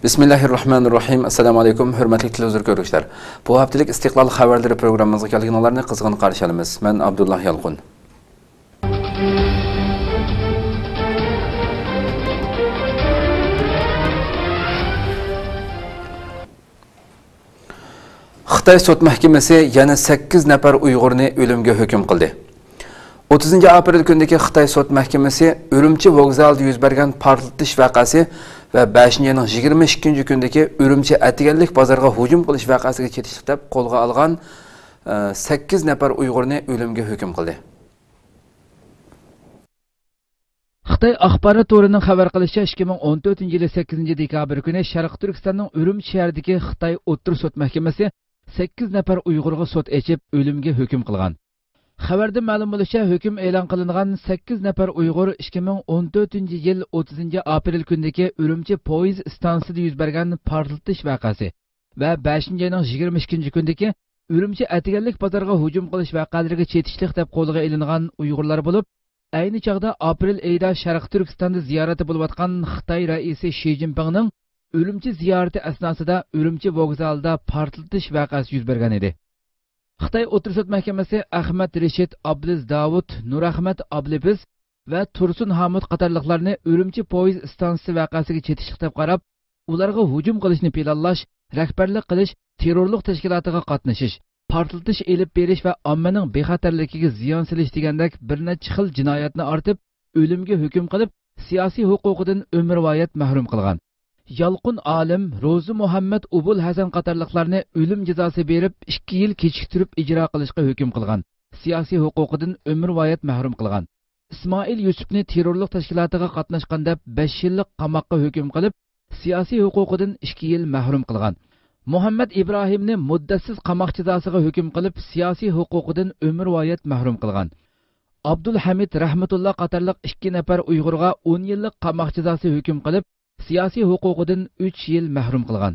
Bismillahirrahmanirrahim. Assalamu alaykum, hurmatli televizor ko'ruvchilar. Bu haftalik istiqlol xabarlari programmamizga kelganlarni qizg'in qarshi olamiz. Men Abdullah Yalqun. Xitoy sud mahkamasi yana 8 nafar Uyg'urni o'limga hukm qildi. 30 aprel kundagi Xitoy sud mahkamasi Urumchi vokzalida yuz bergan portlatish voqeasi va 5-yilning 22 kundagi Urumchi atiganlik bozoriga hujum qilish voqeasiga chetishlik deb qo'lga olgan 8 nafar Uyg'urni o'limga hukm qildi. Xitoy axborot to'rining xabar qilishicha 2014 yili 8 dekabr kuni Sharq Turkistonning Urumchi shahridagi Xitoy o'tir sud mahkamasi 8 nafar Uyg'urga sud ochib o'limga hukm qilgan. Xabarda ma'lum bo'lishicha, hukm e'lon qilingan 8 nafar Uyg'ur 2014 yil 30 aprel kundagi Urumchi poyezd stansiyasida yuz bergan portlatish voqeasi va 5-yilning 22 kundagi Urumchi atiganlik bozoriga hujum qilish voqealariga chetishlik deb qo'lga olingan Uyg'urlar bo'lib, ayni chog'da aprel oyida Sharq Turkistonda ziyorati bo'layotgan Xitoy raisi Shi Jinpingning Urumchi ziyorati asnosida Urumchi vokzalida portlatish voqeasi yuz bergan edi. Xitoy o'tir sud mahkamasi Ahmad Rishid Abdulaziz Davud, Nurahmat Ablebiz va Tursun Hamud qatorliqlarni Urumchi poyezd stansiyasi voqeasiga chetishlik deb qarab, ularga hujum qilishni planlash, rahbarlik qilish, terrorlik tashkilotiga qatnashish, portlatish elib berish va ommaning bexatarligiga ziyon solish degandek bir necha xil jinoyatni ortib, o'limga hukm qilib, siyosiy huquqidan umrvoyat mahrum qilgan. Yalqun olim Ro'zi Muhammad Ubul Hasan qatorliqlarni o'lim jazosi berib 2 yil kechiktirib ijro qilishga hukm qilgan. Siyosiy huquqidan umrvoyat mahrum qilgan. Ismoil Yusufni terrorlik tashkilotiga qatnashgan deb 5 yillik qamoqqa hukm qilib, siyosiy huquqidan 2 yil mahrum qilgan. Muhammad Ibrohimni muddatsiz qamoq jazosiga hukm qilib, siyosiy huquqidan umrvoyat mahrum qilgan. Abdul Hamid Rahmatulloh qatorliq 2 nafar Uyg'urga 10 yillik qamoq jazosi hukm qilib, siyosiy huquqidan 3 yil mahrum qilgan.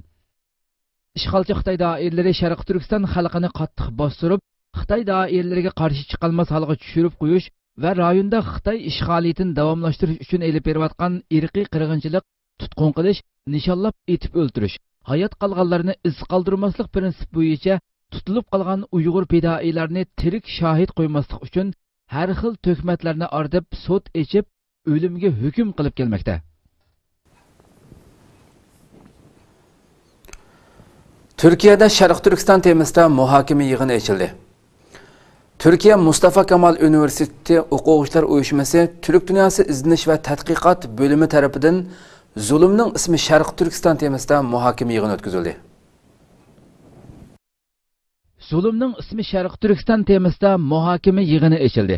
Ishg'olchi Xitoy doiralari Sharq Turkiston xalqini qattiq bostirib, Xitoy doiralariga qarshi chiqilmas holga tushirib qo'yish va rayonda Xitoy ishg'oliyatini davomlashtirish uchun elib berayotgan irqiy qirg'inchilik, tutqun qilish, nishonlab etib o'ldirish, hayot qolganlarni iz qoldirmaslik prinsipi bo'yicha tutilib qolgan Uyg'ur fidoilarni tirik shohid qo'ymaslik uchun har xil tuhmatlarni ortib, sud ochib, o'limga hukm qilib kelmoqda. Türkiye'de Sharq Turkiston temasida muhokama yig'ini ochildi. Türkiye Mustafa Kemal Üniversitesi o'quvchilar uyushmasi Türk dunyosi izlanish va tadqiqot bo'limi tarafidan zulmning ismi Sharq Turkiston temasida muhokama yig'ini o'tkazildi. Zulmning ismi Sharq Turkiston temasida muhokama yig'ini ochildi.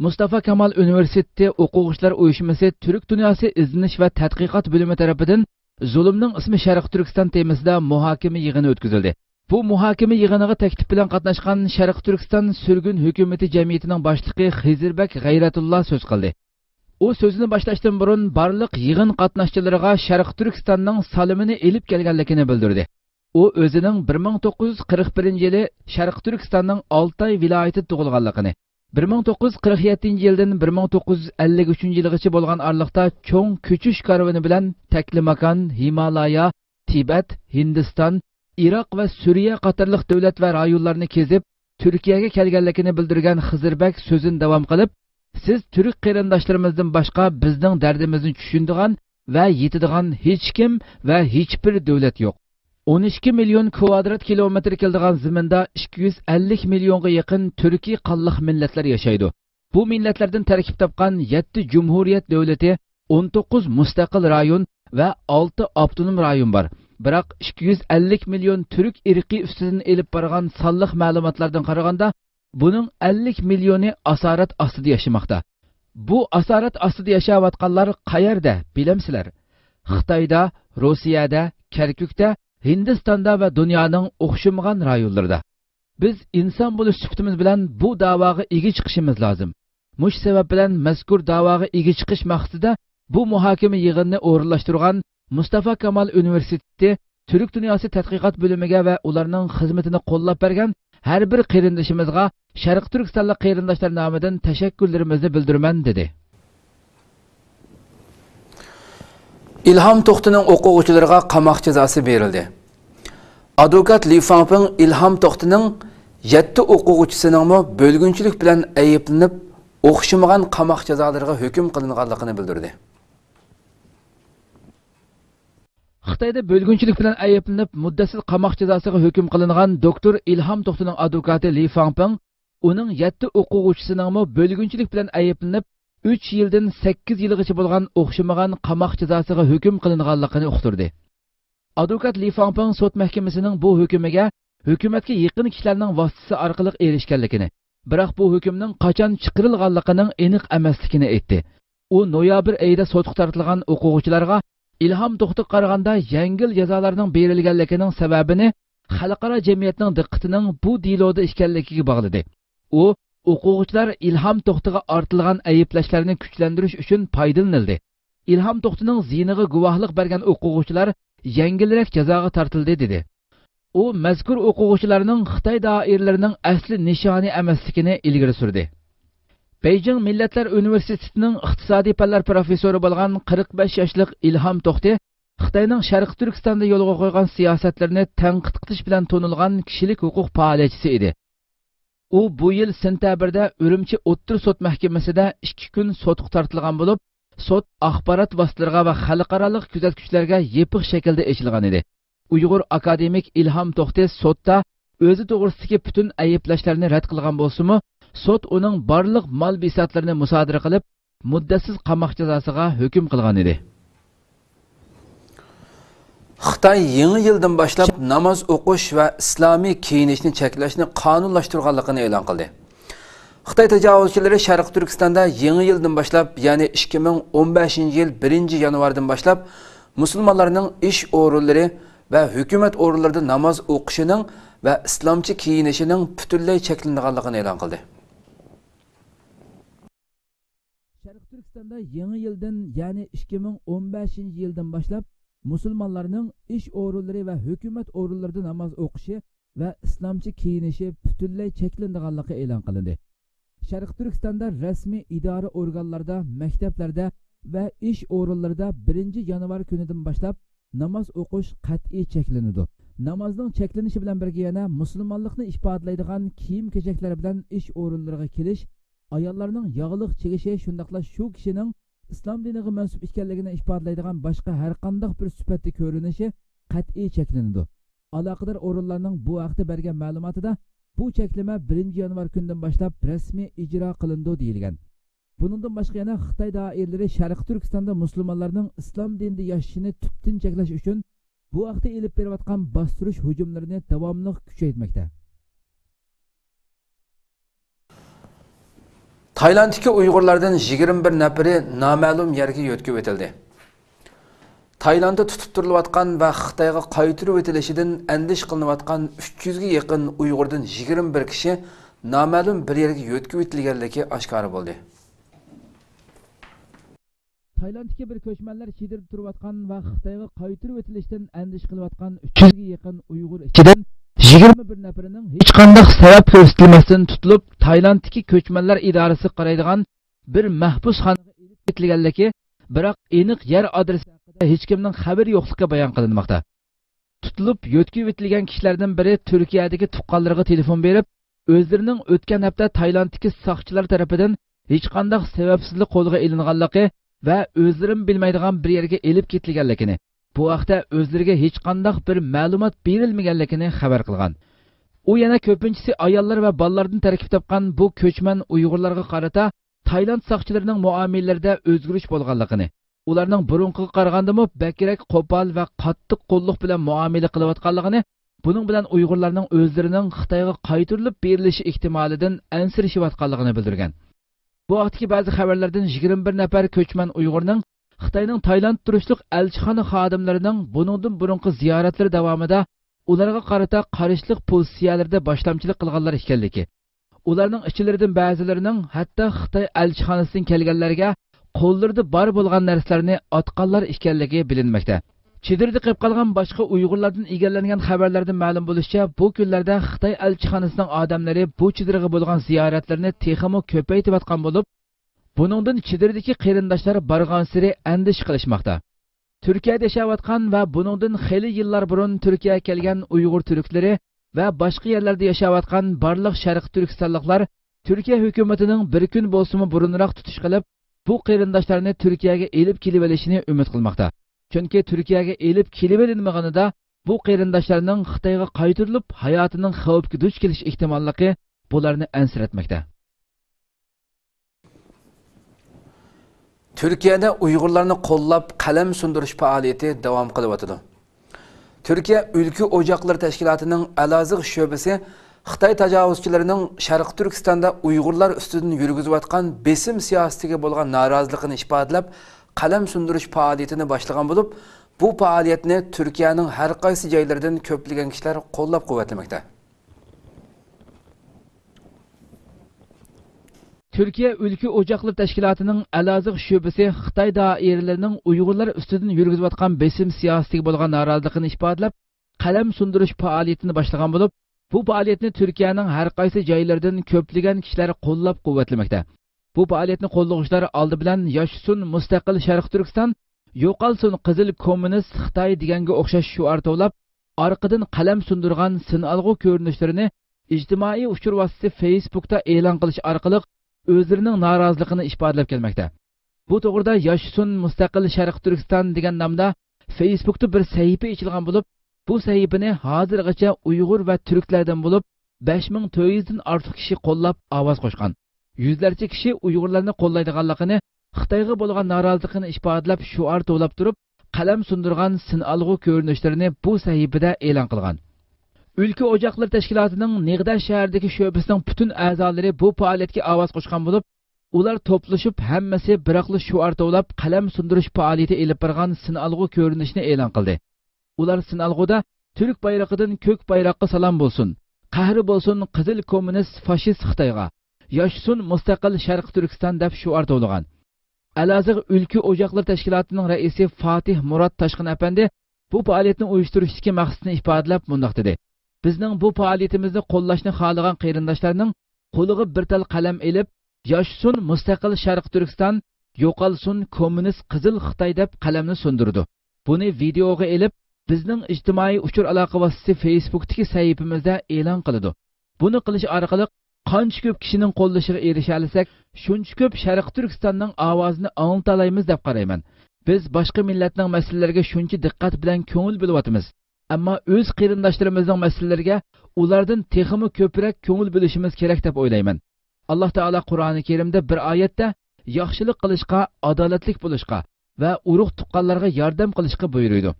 Mustafa Kemal Üniversitesi o'quvchilar uyushmasi Türk dunyosi izlanish va tadqiqot bo'limi tarafidan zulmning ismi Sharq Turkiston temasida muhokama yig'ini o'tkazildi. Bu muhokama yig'iniga taklif bilan qatnashgan Sharq Turkiston surgun hukumati jamiyatining boshlig'i Xizirbek G'ayratulloh so'z qildi. U so'zini boshlashdan burun barliq yig'in qatnashchilariga Sharq Turkistonning salimini elib kelganligini bildirdi. U o'zining 1941-yili Sharq Turkistonning Oltay viloyatida tug'ilganligini, 1947-yildan 1953-yilgacha bo'lgan aralıqda cho'ng ko'chish karvoni bilan Taklimakan, Himalaya, Tibet, Hindiston, Iroq va Suriya qatorliq davlat va rayonlarni kezib, Turkiyaga kelganligini bildirgan Xizirbek so'zini davom qilib, siz turk qarindoshlarimizdan boshqa bizning dardimizni tushunadigan va yetadigan hech kim va hech bir davlat yo'q. 12 million kvadrat kilometr keladigan zaminda 250 millionga yaqin turkiy qonliq millatlar yashaydi. Bu millatlardan tarkib topgan 7 jumhuriyat davlati, 19 mustaqil rayon va 6 avtonom rayon bor. Biroq 250 million turk irqiy ustidan elib borgan sonliq ma'lumotlardan qaraganda, buning 50 millioni asorat ostida yashamoqda. Bu asorat ostida yashayotganlar qayerda, bilamsizlar? Xitoyda, Rossiyada, Kirkukda, Hindistonda va dunyoning o'xshamagan rayonlarida. Biz inson bo'lish sifatimiz bilan bu da'voga ega chiqishimiz lozim. Mush sabab bilan mazkur da'voga ega chiqish maqsadida bu muhokama yig'inini o'rinlashtirgan Mustafa Kemal Üniversitesi Türk dunyosi tadqiqot bo'limiga va ularning xizmatini qo'llab bergan har bir qarindishimizga Sharq Turkistonlik qarindoshlar nomidan tashakkurlarimizni bildiraman dedi. İlham To'xtining o'quvchilariga qamoq jazosi berildi. Advokat Li Fangping İlham To'xtining 7 o'quvchisining bo'lgunchilik bilan ayblanib, o'xshamagan qamoq jazolariga hukm qilinganligini bildirdi. Xitoyda bo'lgunchilik bilan ayblanib, muddatsiz qamoq jazosiga hukm qilingan doktor İlham To'xtining advokati Li Fangping uning 7 o'quvchisining bo'lgunchilik bilan ayblanib 3 yildan 8 yilgacha bo'lgan o'xshamagan qamoq jazosiga hukm qilinganligini uqtirdi. Advokat Li Fangping sud mahkamasining bu hukmiga hukumatga yaqin kishilarning vositasi orqali erishganligini, biroq bu hukmning qachon chiqarilganligining aniq emasligini aytdi. U noyabr oyida sudga tortilgan o'quvchilarga İlham To'xtiga qaraganda yengil jazolarning berilganligining sababini xalqaro jamiyatning diqqatining bu deloda ekanligiga bog'ladi. U o'quvchilar İlham To'xtiga ortilgan ayblashlarni kuchlantirish uchun foydalanildi. İlham To'xtining ziyniga guvohlik bergan o'quvchilar yengilroq jazoga tortildi dedi. U mazkur o'quvchilarning Xitoy doiralarining asli nishoni emasligini ilgari surdi. Beijing Millatlar Universitetining iqtisodiy fanlar professori bo'lgan 45 yoshli İlham To'xti Xitoyning Sharq Turkistonda yo'lga qo'ygan siyosatlarini tanqid qilish bilan tanilgan kishilik huquq faoliyatchisi edi. U bu yil sentabrda Urumchi o'ttir sud mahkamasida 2 kun sudga tortilgan bo'lib, sud axborot vositalariga va xalqaro kuzatuvchilarga yepiq shaklda ochilgan edi. Uyg'ur akademik İlham To'xti sudda o'zi to'g'risidagi butun ayblashlarni rad qilgan bo'lsa-mu, sud uning barliq mol bisotlarini musodara qilib, muddatsiz qamoq jazosiga hukm qilgan edi. Xitoy yangi yildan boshlab namoz o'qish va islomiy kiyinishni cheklashni qonunlashtirganligini e'lon qildi. Xitoy tajovuzchilari Sharq Turkistonda yangi yildan boshlab, ya'ni 2015-yil 1-yanvardan boshlab musulmonlarning ish o'rinlari va hukumat o'rinlarida namoz o'qishining va islomcha kiyinishining butunlay cheklanganligini e'lon qildi. Sharq Turkistonda yangi yildan, ya'ni 2015-yildan boshlab musulmonlarning ish o'rinlari va hukumat o'rinlarida namoz o'qishi va islomcha kiyinishi butunlay cheklanganligi e'lon qilindi. Sharq Turkistonda rasmiy idora organlarida, maktablarda va ish o'rinlarida 1-yanvar kunidan boshlab namoz o'qish qat'iy cheklanadi. Namozning cheklanishi bilan birga yana musulmonlikni ifodalaydigan kiyim-kechaklar bilan ish o'rinlariga kelish, ayollarning yog'liq chekishi, shundaqla shu kishining islom diniga mansub ekanligini ifodalaydigan boshqa har qanday bir sifatli ko'rinishi qat'iy cheklanadi. Aloqador o'rinlarning bu haqda bergan ma'lumotida bu cheklama 1-yanvar kunidan boshlab rasmiy ijro qilindi deyilgan. Buningdan boshqa yana Xitoy doiralari Sharq Turkistonda musulmonlarning islom dinida yashashini tubdan cheklash uchun bu haqda elib berayotgan bostirish hujumlarini davomli kuchaytirmoqda. Taylanddagi Uyg'urlardan 21 nafari noma'lum yerga yo'tkib etildi. Taylandda tutib turilayotgan va Xitoyga qaytirib etilishidan andish qilinayotgan 300 ga yaqin Uyg'urdan 21 kishi noma'lum bir yerga yo'tkib etilganligi oshkor bo'ldi. Taylanddagi bir ko'chmanlar chedirib turayotgan va Xitoyga qaytirib etilishdan andish qilayotgan 300 ga yaqin Uyg'ur ichidan 21 nafarining hech qanday sabab ko'rsatilmasdan tutilib, Taylanddagi ko'chmanlar idorasi qaraydigan bir mahbusxonaga elib ketilganligi, biroq aniq yer adresi haqida hech kimning xabari yo'qligi bayon qilinmoqda. Tutilib, yo'tkib etilgan kishilardan biri Turkiyadagi tuqqanlarga telefon berib, o'zlarining o'tgan hafta Taylanddagi soqchilar tomonidan hech qanday sababsizlik qo'lga olinganligi va o'zlarim bilmaydigan bir yerga elib ketilganligini, bu haqda o'zlariga hech qanday bir ma'lumot berilmaganligini xabar qilgan. U yana ko'pinchisi ayollar va bolalardan tarkib topgan bu ko'chman Uyg'urlarga qarata Tayland soqchilarining muomalarida o'zgarish bo'lganligini, ularning burunqiga qaragandimi bakrak qo'pol va qattiq qo'lliq bilan muomala qilayotganligini, buning bilan Uyg'urlarning o'zlarining Xitoyga qaytirilib berilishi ehtimolidan ansirishayotganligini bildirgan. Bu vaqtdagi ba'zi xabarlardan 21 nafar ko'chman Uyg'urning Xitoyning Tayland turishliq elchixona xodimlarining buningdan burunqi ziyoratlari davomida ularga qarata qarishliq pozitsiyalarda boshlamchilik qilganlar ekanligi, ularning ichilaridan ba'zilarining hatto Xitoy elchixonasidan kelganlarga qo'llarida bor bo'lgan narsalarni otqanlar ekanligi bilinmoqda. Chedirda qolib qolgan boshqa Uyg'urlardan egallangan xabarlardan ma'lum bo'lishicha, bu kunlarda Xitoy elchixonasining odamlari bu chedirga bo'lgan ziyoratlarni texmo ko'paytirayotgan bo'lib, buningdan chedirдagi qarindoshlar borgan sari andish qilishmoqda. Türkiye'de yaşayotgan ve buningdan xeyli yıllar burun Türkiye'ye kelgan Uyg'ur Türkleri ve başka yerlerde yaşayotgan barliq Sharq Turkistonliklar Türkiye hükümetinin bir gün bo'lsa burunroq tutuş qilib, bu qarindoshlarni Türkiye'ye elib kelib olishini umid qilmoqda. Chunki Türkiye'ye elib kelib olinmaganida bu qarindoshlarning Xitoyga qaytarilib, hayotining xavfga duch kelish ehtimolligi bularni ansratmoqda. Türkiye'de Uygurlarını qo'llab qalam sundirish faoliyati davom qilyapti. Türkiye Ülkü Ocakları Teşkilatı'nın Elazığ şöbesi Xitay tajavuzchilarining Sharq Turkistonda Uygurlar ustidan yurgizayotgan besim siyosatiga bo'lgan noroziligini ifodalab, qalam sundirish faoliyatini boshlagan bo'lib, bu faoliyatni Turkiyaning har qaysi joylaridan ko'plagan kishilar qo'llab-quvvatlamoqda. Türkiye Ülkü Ocakları Teşkilatı'nın Elazığ şöbesi Xitay dairələrinin Uygurlar üstüdən yürgüzüyotgan besim siyasetiga bo'lgan noroziligini ifodalab, qalam sundirish faoliyatini boshlagan bo'lib, bu faoliyatni Türkiye'nin her qaysi joylaridan ko'plagan kishilar qo'llab-quvvatlamoqda. Bu faoliyatni qo'llovchilar oldi bilan Yashsun mustaqil Sharq Turkiston, yo'qolsin qizil kommunist Xitoy deganga o'xshash shuar to'lab, orqadan qalam sundirgan sinalg'u ko'rinishlarini ijtimoiy uchur vositasi Facebook'ta e'lon qilish orqali o'zlarining noroziligini ifodalab kelmoqda. Bu to'g'rida Yashsun mustaqil Sharq Turkiston degan nomda Facebook'ta bir sahifa ochilgan bo'lib, bu sahifani hozirgacha Uyg'ur va turklardan bo'lib 5400 dan ortiq kishi qo'llab ovoz qo'shgan. Yuzlarcha kishi Uyg'urlarni qo'llaydiganligini, Xitoyga bo'lgan noroziligini ifodalab shuar to'lab turib, qalam sundirgan sinalg'u ko'rinishlarini bu sahifada e'lon qilgan. Ülkü Ocakları Teşkilatı'nın Nig'da shahridagi şöbesining butun a'zolari bu faoliyatga ovoz qo'shgan bo'lib, ular to'plashib hammasi biroqli shuar to'lab qalam sundirish faoliyati elib borgan sinalg'u ko'rinishni e'lon qildi. Ular sinalg'uda Türk bayrog'idan ko'k bayroqqa salom bo'lsin, qahri bo'lsin qizil kommunist fashist Xitoyga, Yashsun mustaqil Sharq Turkiston deb shuar to'lgan. Elazığ Ülkü Ocakları Teşkilatı'nın raisi Fatih Murat Taşkın Efendi bu faoliyatni uyushtirishdagi maqsadni ifodalab mundaq dedi. Bizning bu faoliyatimizni qo'llashni xohlagan qarindoshlarning qo'liga bir tal qalam elib, Yashsun mustaqil Sharq Turkiston, yo'qolsin kommunist qizil Xitoy deb qalamni sundirdi. Buni videoga elib, bizning ijtimoiy uchur aloqa vositasi Facebook'dagi sahifamizda e'lon qildi. Buni qilish orqali qancha ko'p kishining qo'llashiga erisha olsak, shuncha ko'p Sharq Turkistonning ovozini anglatalaymiz deb qarayman. Biz boshqa millatning masalalariga shuncha diqqat bilan ko'ngil bo'lyapmiz. Ammo o'z qarindoshlarimizning masalalariga ulardan texmi ko'proq ko'ngil bo'lishimiz kerak deb o'ylayman. Alloh taolo Qur'oni Karimda bir oyatda yaxshilik qilishga, adolatlik bo'lishga va urug' tuqqanlarga yordam qilishga buyuruydi.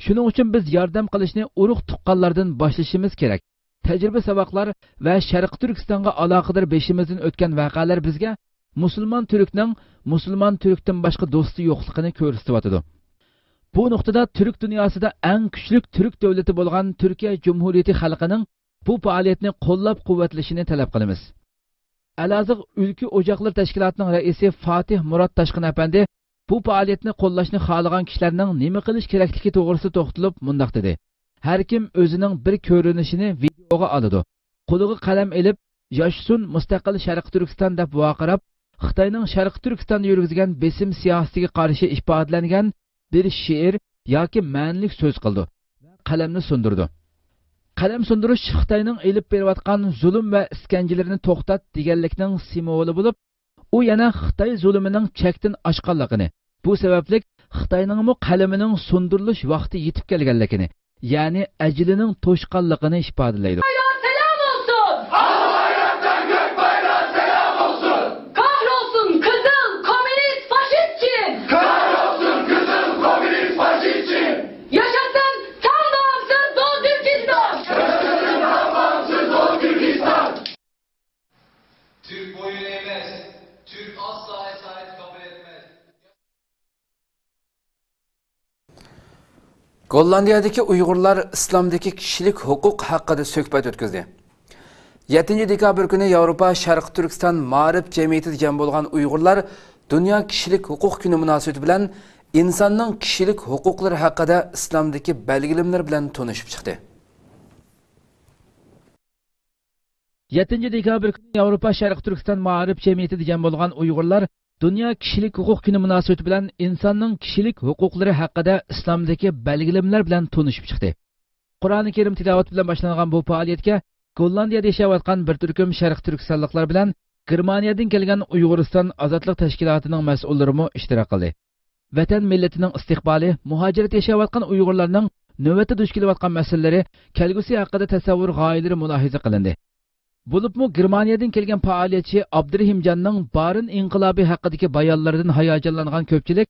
Shuning uchun biz yordam qilishni urug' tuqqanlardan boshlashimiz kerak. Tajriba saboqlar va Sharq Turkistonga aloqador beshimizdan o'tgan voqealar bizga musulmon Türkdan boshqa do'sti yo'qligini ko'rsatyapti. Bu nuqtada Türk dünyasida eng kuchli Türk davlati bo'lgan Türkiye Cumhuriyeti xalqining bu faoliyatni qo'llab-quvvatlashini talab qilamiz. Elazığ Ülkü Ocakları Teşkilatı'nın raisi Fatih Murat Taşkın Efendi bu faoliyatni qo'llashni xohlagan kishilarning nima qilish kerakligi to'g'risida to'xtalib mundaq dedi. Har kim o'zining bir ko'rinishini videoga oladi. Qo'liga qalam elib, Yashsun mustaqil Sharq Turkiston deb vaqirab, Xitoyning Sharq Turkistonda yurgizgan besim siyosatiga qarshi ifodalangan bir she'r yoki ma'nilik so'z qildi va qalamni sundirdi. Qalam sundirish Xitoyning elib berayotgan zulm va iskanjalarni to'xtat deganlikning simvoli bo'lib, u yana Xitoy zulmining chekdan oshganligini, bu sababli Xitoyning qalamining sundirilish vaqti yetib kelganligini, ya'ni ajlining to'shqanligini ifodalaydi. Gollandiyadagi Uyg'urlar islomdagi kishilik huquq haqida suhbat o'tkazdi. 7 dekabr kuni Yevropa Sharq Turkiston Ma'rif jamiyatida jam bo'lgan Uyg'urlar Dunyo kishilik huquq kuni munosabati bilan insonning kishilik huquqlari haqida islomdagi belgilamlar bilan tanishib chiqdi. 7 dekabr kuni Yevropa Sharq Turkiston Ma'rif jamiyatida jam bo'lgan Uyg'urlar Dünya Kişilik Hukuk Günü münasebeti bilan insonning kishilik huquqlari haqida islomdagi belgilamlar bilan tunishib chiqdi. Qur'oni Karim tilovat bilan boshlangan bu faoliyatga Gollandiyada yashayotgan bir turkum sharq turkistonliklar bilan Germaniyadan kelgan Uyg'uriston ozodlik tashkilotining mas'ullari ishtirok qildi. Vatan millatining istiqboli, muhojirat yashayotgan Uyg'urlarning navbatda duch kelayotgan masalalari, kelgusi haqida tasavvur g'oyalari mulohaza qilindi. Bo'libmi Germaniyadan kelgan faoliyatchi Abdurahimjonning Barin inqilobi haqidagi bayonlaridan hayajonlangan ko'pchilik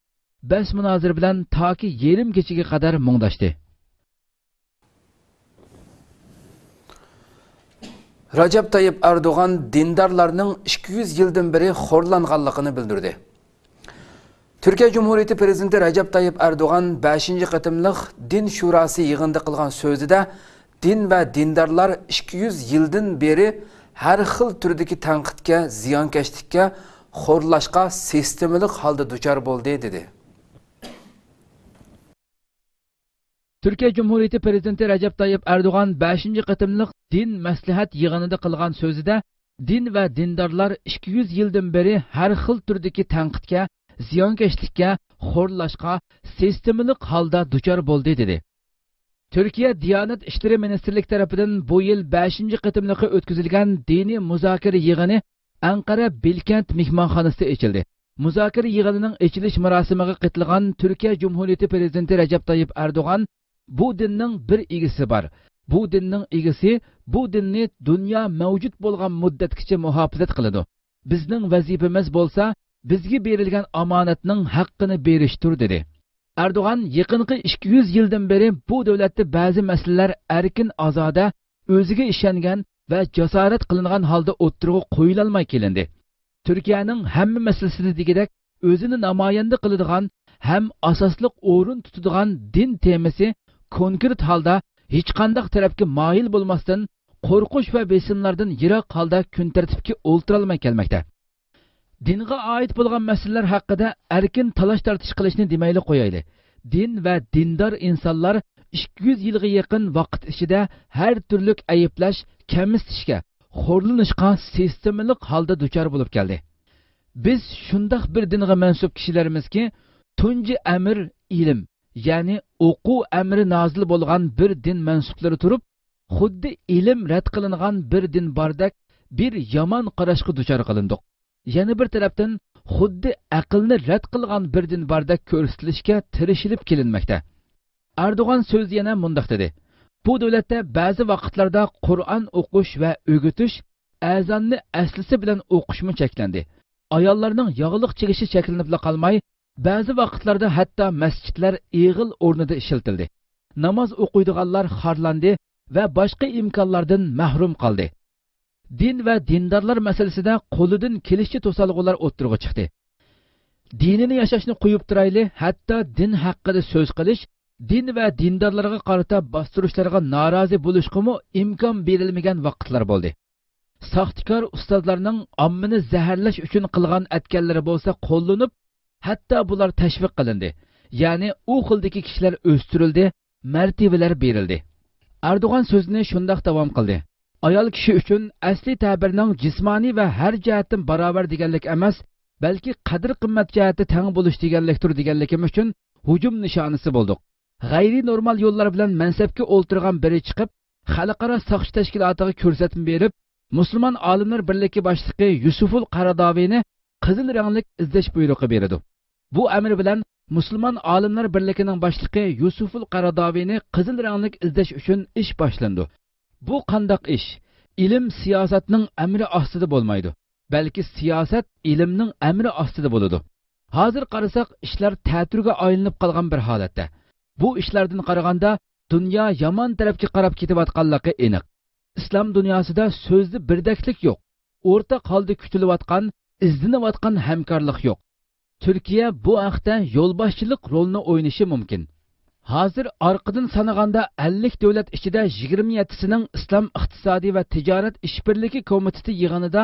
bas munozir bilan toki yarim kechaga qadar mungdashdi. Recep Tayyip Erdoğan dindarlarning 200 yildan beri xo'rlanganligini bildirdi. Türkiye Cumhuriyeti Prezidenti Recep Tayyip Erdoğan 5. qatimliq Din Şurası yig'inida qilgan so'zida din va dindarlar 200 yildan beri har xil turdagi tanqidga, ziyonkashlikka, xo'rlashga sistemalik holda duchor bo'ldi dedi. Türkiye Cumhuriyeti Prezidenti Recep Tayyip Erdoğan 5. qatimliq din maslahat yig'inida qilgan so'zida din va dindarlar 200 yildan beri har xil turdagi tanqidga, ziyonkashlikka, xo'rlashga sistemalik holda duchor bo'ldi dedi. Türkiye Diyanet İşleri Ministerlik tarafından bu yıl 5. qatimliqi o'tkazilgan dini muzokara yig'ini Ankara Bilkent mehmonxonasida ochildi. Muzokara yig'inining ochilish marosimiga qatnashgan Türkiye Cumhuriyeti Prezidenti Recep Tayyip Erdoğan bu dinning bir egisi bor. Bu dinning egisi bu dinni dunyo mavjud bo'lgan muddatgacha muhofazat qiladi. Bizning vazifamiz bo'lsa, bizga berilgan omonatning haqqini berishdir dedi. Erdoğan yaqinqi 200 yildan beri bu davlatda ba'zi masalalar erkin ozoda, o'ziga ishongan va jasorat qilingan holda o'ttirg'i qo'yilolmay kelindi. Turkiyaning hamma masalasida degidek o'zini namoyanda qiladigan ham asosliq o'rin tutadigan din temasi konkret holda hech qanday tarafga moyil bo'lmasdan qo'rqish va besimlardan yiroq holda kun tartibga o'ltirolmay kelmoqda. Dinga oid bo'lgan masalalar haqida erkin talash tartish qilishni demayli qo'yayli. Din va dindor insonlar 200 yilga yaqin vaqt ichida har turli ayıplash, kamsitishga, xo'rlanishga sistemalik holda duchor bo'lib keldi. Biz shundoq bir dinga mansub kishilarimizki, tunji amir ilm, ya'ni o'quv amri nozil bo'lgan bir din mansublari turib, xuddi ilm rad qilingan bir din bardak bir yomon qarashga duchor qilindik. Yana bir tarafdan xuddi aqlni rad qilgan bir din bardak ko'rsatilishga tirishilib kelinmoqda. Erdo'g'an so'z yana mundaq dedi. Bu davlatda ba'zi vaqtlarda Qur'on o'qish va o'gitish azonni aslisi bilan o'qishmi cheklandi. Ayollarning yog'liq chekishi cheklanib qolmay, ba'zi vaqtlarda hatto masjidlar eg'il o'rnida ishlatildi. Namoz o'qiydiganlar xorlandi va boshqa imkonlardan mahrum qoldi. Din va dindarlar masalasida qo'lidan kelishchi to'salg'ular o'ttirg'i chiqdi. Dinini yashashni qo'yib turayli, hatto din haqida so'z qilish, din va dindarlarga qarata bostirishlarga norozi bo'lishga imkon berilmagan vaqtlar bo'ldi. Saxtikor ustozlarning ommani zaharlash uchun qilgan atkanlari bo'lsa qo'llanib, hatto bular tashviq qilindi. Ya'ni u xildagi kishilar o'stirildi, martabalar berildi. Erdo'g'an so'zini shundoq davom qildi. Ayol kishi uchun asli ta'birning jismoniy va har jihatdan barobar deganlik emas, balki qadr-qimmat jihati teng bo'lish deganlikdir deganligim uchun hujum nishonasi bo'ldik. G'ayri normal yo'llar bilan mansabga o'ltirgan biri chiqib, xalqaro soqchi tashkilotiga ko'rsatma berib, musulmon olimlar birligi boshlig'i Yusuful Qaradoviyni qizil ranglik izlash buyrug'i berdi. Bu amr bilan musulmon olimlar birligining boshlig'i Yusuful Qaradoviyni qizil ranglik izlash uchun ish boshlandi. Bu qandoq ish? Ilm siyosatning amri ostida bo'lmaydi, balki siyosat ilmning amri ostida bo'ladi. Hozir qarasak, ishlar ta'turga aylanib qolgan bir holatda. Bu ishlardan qaraganda dunyo yomon tarafga qarab ketayotganligi aniq. Islom dunyosida so'zli birdaklik yo'q. O'rta holda kutilayotgan, izlanayotgan hamkorlik yo'q. Turkiya bu haqda yo'lboshchilik rolini o'ynashi mumkin. Hozir orqadan sanaganda 50 davlat ichida 27sining Islom iqtisodiy va tijorat ishbirligi komiteti yig'inida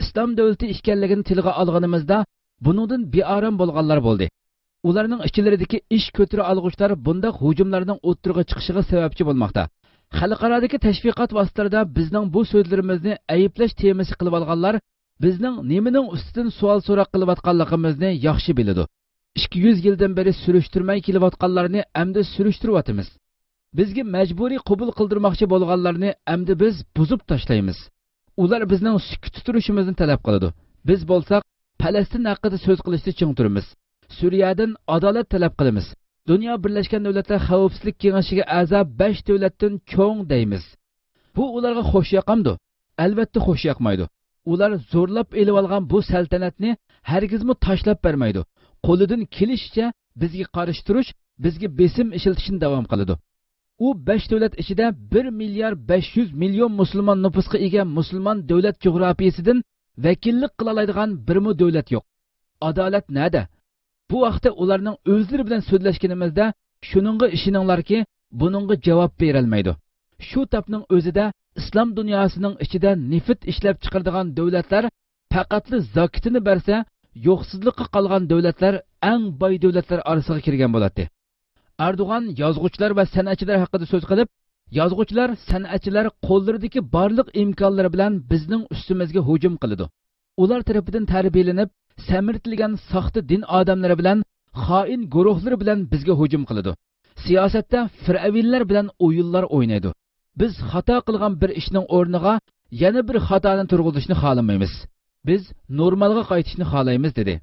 islom davlati ekanligini tilga olganimizda buningdan beorom bo'lganlar bo'ldi. Ularning ichilaridagi ish ko'tira olg'uchlar bunday hujumlarning o'ttirg'i chiqishiga sababchi bo'lmoqda. Xalqarodagi tashviqot vositalarida bizning bu so'zlarimizni ayiblash temasi qilib olganlar bizning nimaning ustidan savol so'roq qilayotganligimizni yaxshi biladi. 200 yildan beri surishtirmay kelayotganlarni endi surishtiryapmiz. Bizga majburiy qabul qildirmoqchi bo'lganlarni endi biz buzib tashlaymiz. Ular bizning sukut turishimizni talab qiladi. Biz bo'lsak, Falastin haqida so'z qilishda ching turamiz. Suriyadan adolat talab qilamiz. Dunyo Birlashgan Davlatlar Xavfsizlik Kengashiga a'zo 5 davlatdan cho'ng deymiz. Bu ularga xo'sh yoqamdi. Albatta xo'sh yoqmaydi. Ular zo'rlab elib olgan bu saltanatni hargizmi tashlab bermaydi. Qo'lidan kelishicha bizga qarshi turish, bizga besim ishiltishni davom qiladi. U 5 davlat ichida 1 milliard 500 million musulmon nüfusga ega musulmon davlat jo'grafiyasidan vakillik qila oladigan birmi davlat yo'q. Adolat nada? Bu vaqtda ularning o'zlari bilan so'zlashganimizda shuningga ishoninglarki, buningga javob bera olmaydi. Shu tapning o'zida islom dunyosining ichida nefit ishlab chiqaradigan davlatlar faqatli zakitini bersa, yo'qsizlikqa qolgan davlatlar eng boy davlatlar orasiga kirgan bo'ladi. Erdo'g'an yozuvchilar va san'atchilar haqida so'z qilib, yozuvchilar, san'atchilar qo'llaridagi barliq imkonlari bilan bizning ustimizga hujum qiladi. Ular tarafidan tarbiyalanib, samirtilgan soxta din odamlari bilan, xoin guruhlar bilan bizga hujum qiladi. Siyosatda fir'aviylar bilan o'yinlar o'ynaydi. Biz xato qilgan bir ishning o'rniga yana bir xatoni turg'izishni xohlamaymiz. Biz normalga qaytishni xohlaymiz dedi.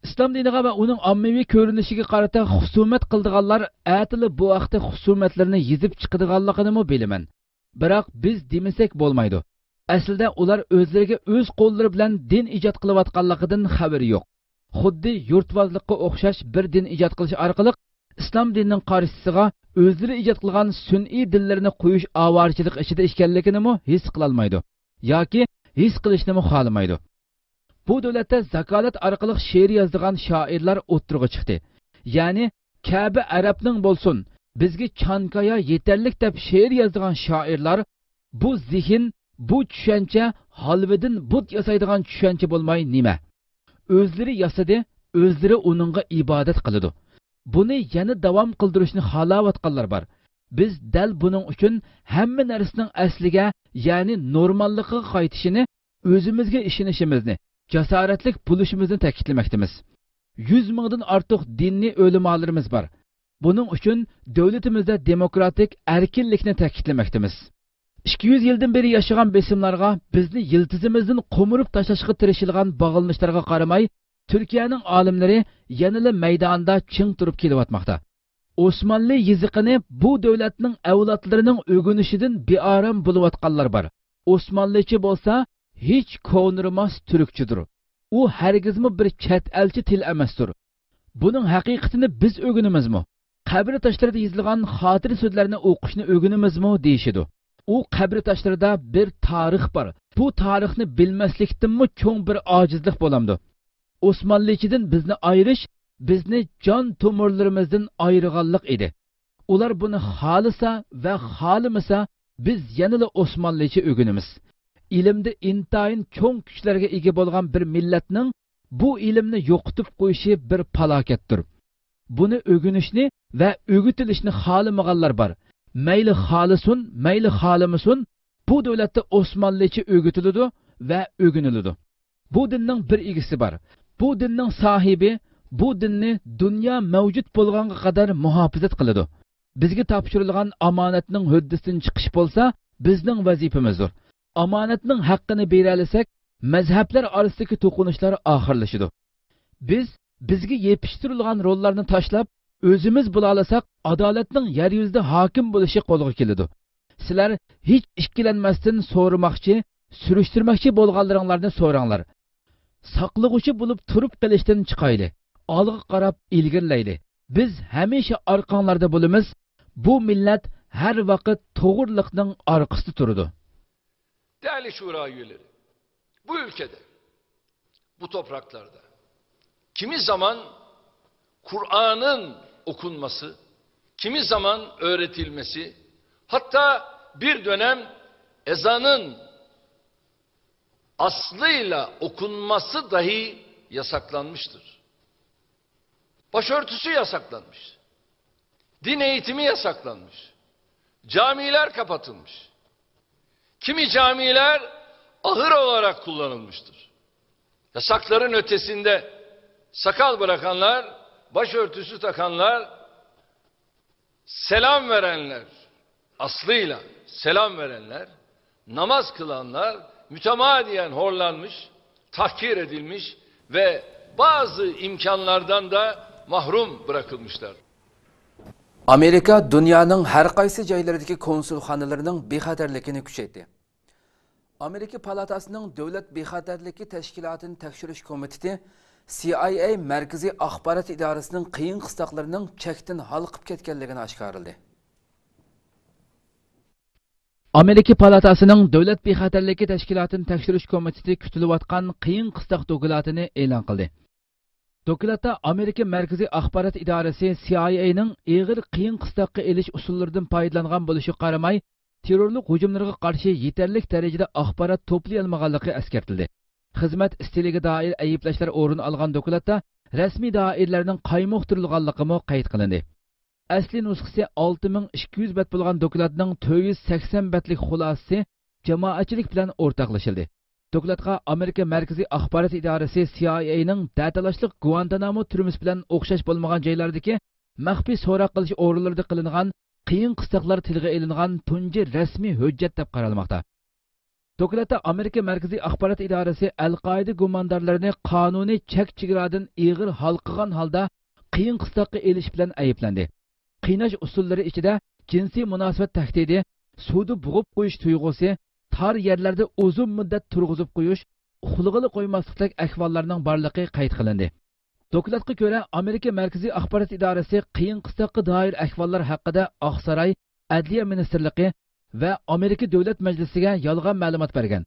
Islom diniga va uning ommaviy ko'rinishiga qarata husumat qildiganlar atili bu vaqtda husumatlarni yezib chiqadiganligini bilaman. Biroq biz demasak bo'lmaydi. Aslida ular o'zlariga o'z qo'llari bilan din ijod qilayotganligidan xabari yo'q. Xuddi yurtvozlikqa o'xshash bir din ijod qilish orqali islom dinining qarshisiga o'zlari ijod qilgan sun'iy dinlarni qo'yish avorchilik ichida ekanligini his qila olmaydi yoki his qilishni xohlamaydi. Bu davlatda zakolat orqali she'r yozadigan shoirlar o'tirg'i chiqdi. Ya'ni Ka'ba arabning bo'lsin, bizga chankaya yetarlik deb she'r yozadigan shoirlar bu zihn, bu tushuncha holvidin but yasaydigan tushuncha bo'lmay nima? O'zlari yasadi, o'zlari uningga ibodat qiladi. Buni yana davom qildirishni xohlayotganlar bor. Biz dal buning uchun hamma narsaning asliga, ya'ni normallikka qaytishini, o'zimizga ishonishimizni, jasoratlik bo'lishimizni ta'kidlamoqdamiz. 100 mingdan ortiq dinni o'limalarimiz bor. Buning uchun davlatimizda demokratik erkinlikni ta'kidlamoqdamiz. 200 yildan beri yaşagan besimlarga, bizni yiltizimizdan qo'murib tashlashga tirishilgan bog'ilishlarga qaramay, Türkiye'nin alimleri yanılı meydanda çing turib kelyapmoqda. Osmanlı yiziqini bu devletning avlodlarining o'ginishidin bearam bo'layotganlar bor. Osmanlıcha bo'lsa, hech ko'nirmas turkchidir. U hargizmi bir chet elchi til emasdir. Buning haqiqatini biz o'ginimizmi? Qabr toshlarida yozilgan xotir so'zlarni o'qishni o'ginimizmi deyishidi. U qabr toshlarida bir tarix bor. Bu tarixni bilmaslikdanmi cho'ng bir ojizlik bo'lamdi. Osmanlıchidan bizni ayirish, bizni jon tomirlarimizdan ayirganlik edi. Ular buni xolisa va xolimasa biz yanada Osmanlıcha o'ginimiz. Ilimda intayin cho'ng kuchlarga ega bo'lgan bir millatning bu ilmni yo'qotib qo'yishi bir falokatdir. Buni o'ginishni va o'gitilishni xohlamaganlar bor. Mayli xolisun, mayli xolimisun, bu davlatda Osmanlıcha o'gitiladi va o'giniladi. Bu dinning bir egisi bor. Bu dinning sahibi bu dinni dunyo mavjud bo'lganga qadar muhofazat qiladi. Bizga topshirilgan omonatning huddisidan chiqish bo'lsa, bizning vazifamizdir. Omonatning haqqini bera olsak, mazhablar orasidagi to'qinishlar oxirlashadi. Bizga yepishtirilgan rollarni tashlab, o'zimiz bo'la olsak, adolatning yer yuzida hokim bo'lishi qo'lga keladi. Sizlar hech ikkilanmasdan so'ramoqchi, surishtirmoqchi bo'lganlaringlarni so'ranglar. Saqlag'uchi bo'lib turib qilishdan chiqayli. Olg'a qarab ilgirlayli. Biz hamisha orqanglarda bo'lamiz. Bu millat har vaqt to'g'riliqning orqasida turadi. Değerli şura üyeleri, bu ülkede, bu topraklarda kimi zaman Kur'an'ın okunması, kimi zaman öğretilmesi, hatta bir dönem ezanın aslıyla okunması dahi yasaklanmıştır. Başörtüsü yasaklanmış. Din eğitimi yasaklanmış. Camiler kapatılmış. Kimi camiler ahır olarak kullanılmıştır. Yasakların ötesinde sakal bırakanlar, başörtüsü takanlar, selam verenler, aslıyla selam verenler, namaz kılanlar mütemadiyen horlanmış, tahkir edilmiş ve bazı imkanlardan da mahrum bırakılmışlar. Amerika dünyanın her qaysı joylaridagi konsulxonalarning bexatarligini kuchaytirdi. Amerika palatasının Devlet Bexatarligi Tashkilotini tekshirish komiteti CIA Markaziy axborot idorasining qiyin qistoqlarining chekdan halqib ketganligini oshkorladi. Amerika Palatasının Devlet Bexatarligi Tashkilotini tekshirish komiteti kutilayotgan qiyin qistoq dokumentini e'lon qildi. Dokumentda Amerika Markaziy axborot idorasi CIA'ning ig'ir qiyin qistoqqa elish usullaridan foydalangan bo'lishiga qaramay, terrorlik hujumlariga qarshi yetarli darajada axborot to'play olmaganligi eskartildi. Xizmat stiliga doir ayblashlar o'rin olgan dokumentda rasmiy doirlarning qaymoqtirilganligi qayd qilindi. Asli nusxasi 6200 bet bo'lgan dokumentning 480 betlik xulosasi jamoatchilik bilan o'rtoqlashildi. Dokumentga Amerika Markaziy axborot idorasi CIA'ning datalashlik Guantanamo turmasi bilan o'xshash bo'lmagan joylardagi maxfiy so'roq qilish o'rinlarida qilingan qiyin qistoqlar tilga ilingan tunji rasmiy hujjat deb qaralmoqda. Dokumentda Amerika Markaziy axborot idorasi Al-Qoida gumondorlarini qonuniy chek-chegaradan ig'ir halqagan holda qiyin qistoqqa elish bilan ayblandi. Qiynash usullari ichida jinsiy munosabat tahdidi, suvda bug'ib qo'yish tuyg'usi, tar yerlarda uzun muddat turg'izib qo'yish, uxlag'ili qo'ymaslikdek ahvollarning borligi qayd qilindi. Dokumentga ko'ra, Amerika Markaziy axborot idorasi qiyin qistoqqa doir ahvollar haqida Oqsaroy, Adliya ministrligi va Amerika Davlat Majlisiga yolg'on ma'lumot bergan.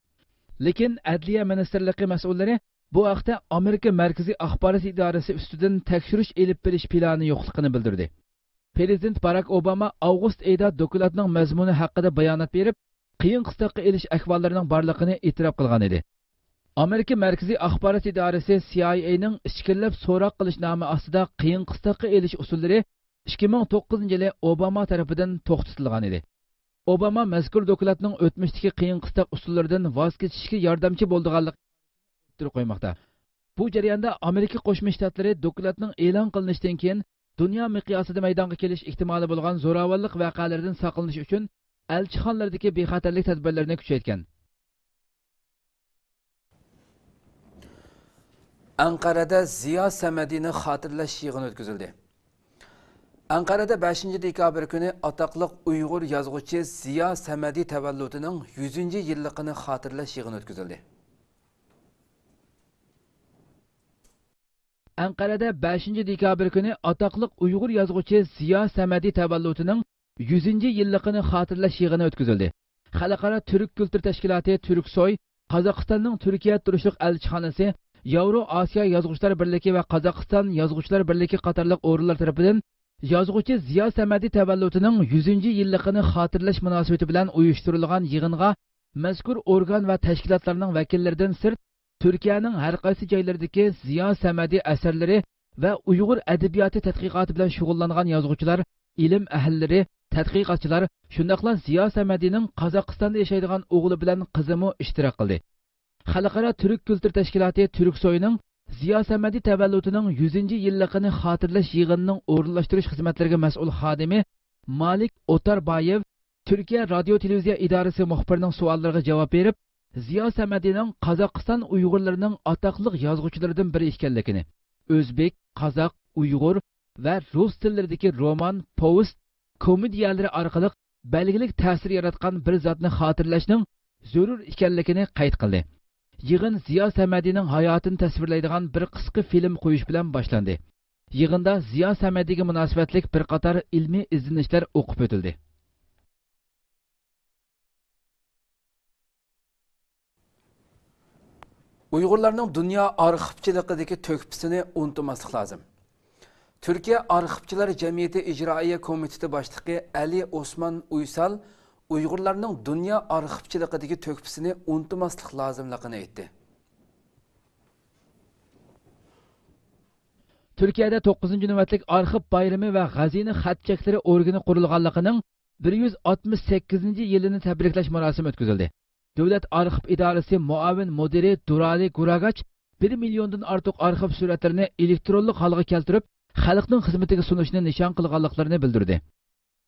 Lekin Adliya ministrligi mas'ullari bu haqda Amerika Markaziy axborot idorasi ustidan tekshirish elib berish plani yo'qligini bildirdi. Prezident Barack Obama avgust oyida dokumentning mazmuni haqida bayonot berib, qiyin qistoqqa elish ahvollarining borligini e'tirof qilgan edi. Amerika Markaziy axborot idorasi CIA'ning ishkillab so'roq qilish nomi ostida qiyin qistoqqa elish usullari 2009-yili Obama tarafidan to'xtatilgan edi. Obama mazkur dokumentning o'tmishdagi qiyin qistoq usullaridan voz kechishga yordamchi bo'lganligini bildirib qo'ymoqda. Bu jarayonda Amerika Qo'shma Shtatlari dokumentning e'lon qilinishidan keyin dunyo miqyosida maydonga kelish ehtimoli bo'lgan zo'ravonlik voqealaridan saqlanish uchun elchixonalardagi bexatarlik tadbirlarini kuchaytirgan. Anqarada Ziyo Samadini xotirlash yig'ini o'tkazildi. Anqarada 5-dekabr kuni atoqli Uyg'ur yozuvchi Ziyo Samadi tavalludining 100-yilligini xotirlash yig'ini o'tkazildi. Anqarada 5-dekabr kuni atoqli Uyg'ur yozuvchi Ziyo Samadi tavalludining 100-yilligini xotirlash yig'ini o'tkazildi. Xalqaro Turk kultur tashkiloti Turksoy, Qozog'istonning Turkiya turishliq elchixonasi, Yevro Osiyo Yozuvchilar birligi va Qozog'iston Yozuvchilar birligi qatorliq o'rinlar tomonidan yozuvchi Ziyo Samadi tavalludining 100-yilligini xotirlash munosabati bilan uyushtirilgan yig'inga mazkur organ va tashkilotlarning vakillaridan sirt Turkiyaning har qaysi joylaridagi Ziyo Samadi asarlari va Uyg'ur adabiyoti tadqiqoti bilan shug'ullangan yozuvchilar, ilm ahllari, tadqiqotchilar, shundaqla Ziyo Samadining Qozog'istonda yashaydigan o'g'li bilan qizimi ishtirok qildi. Xalqaro Turk kultur tashkiloti Turksoyning Ziyo Samadi tavalludining 100-yilligini xotirlash yig'inining o'rinlashtirish xizmatlariga mas'ul xodimi Malik Otarbayev Turkiya radio televiziya idorasi muxbirining savollariga javob berib, Ziyo Samadining Qozog'iston Uyg'urlarining atoqli yozuvchilaridan biri ekanligini, o'zbek, qozoq, uyg'ur va rus tillaridagi roman, povest, komediyalari orqali belgilik ta'sir yaratgan bir zotni xotirlashning zarur ekanligini qayd qildi. Yig'in Ziyo Samadining hayotini tasvirlaydigan bir qisqa film qo'yish bilan boshlandi. Yig'inda Ziyo Samadiga munosabatlik bir qator ilmiy izlanishlar o'qib o'tildi. Uyg'urlarning dunyo arxivchiligidagi to'kpisini unutmaslik lozim. Türkiye Arxivchilar Jamiyati İcraiya Komiteti Başlığı Ali Osman Uysal Uyg'urlarning dunyo arxivchiligidagi to'kpisini unutmaslik lozimligini aytdi. Turkiyada 9-navbatlik arxiv bayrami va G'azini xat cheklari organi qurilganligining 168-yilini tabriklash marosimi o'tkazildi. Davlat arxiv idorasi muavin mudiri Durali Guragach 1 milyondan ortiq arxiv suratlarini elektronlik holga keltirib, xalqning xizmatiga sunishni nishon qilganliklarini bildirdi.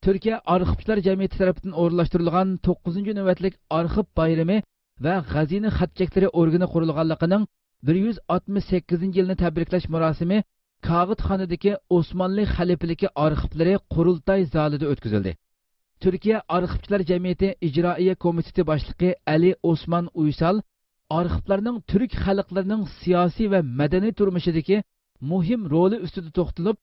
Türkiye Arxivchilar Jamiyati tarafından o'rinlashtirilgan 9-navbatlik arxiv bayrami va G'azini xatchakları organi qurilganligining 168-yilni tabriklash murosimi Kağıtxonadagi Osmanlı xalifaligi arxivlari qurultay zalida o'tkazildi. Türkiye Arxivchilar Jamiyati ijroiya komiteti boshlig'i Ali Osman Uysal arxivlarning Türk xalqlarining siyosiy va madaniy turmushidagi muhim roli ustida to'xtalib,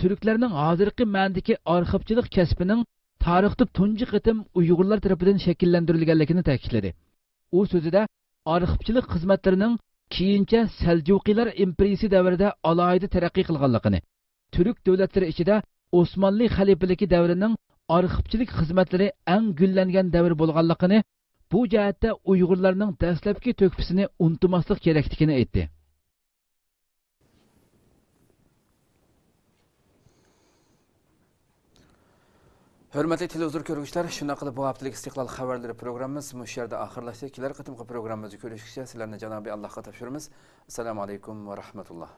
Türklerning hozirgi ma'nodagi arxivchilik kasbining tarixda tunji qitim Uyg'urlar tomonidan shakllantirilganligini ta'kidladi. U so'zida arxivchilik xizmatlarining keyincha Seljuqiylar imperiyasi davrida alohida taraqqiy qilganligini, Türk davlatlari ichida Osmanlı xalifaligi davrining arxivchilik xizmatlari eng gullangan davr bo'lganligini, bu jihatda Uyg'urlarning dastlabki to'kpisini unutmaslik kerakligini aytdi. Hürmetli televizyon görüşler, şuna qilib bu haftalık istiqlal xabarları programımız bu yerda oxirlashdi. Kelar qitimqi programmamizni ko'rishgacha sizlarni Janobi Allohga topshiramiz. Assalomu alaykum va rahmatulloh.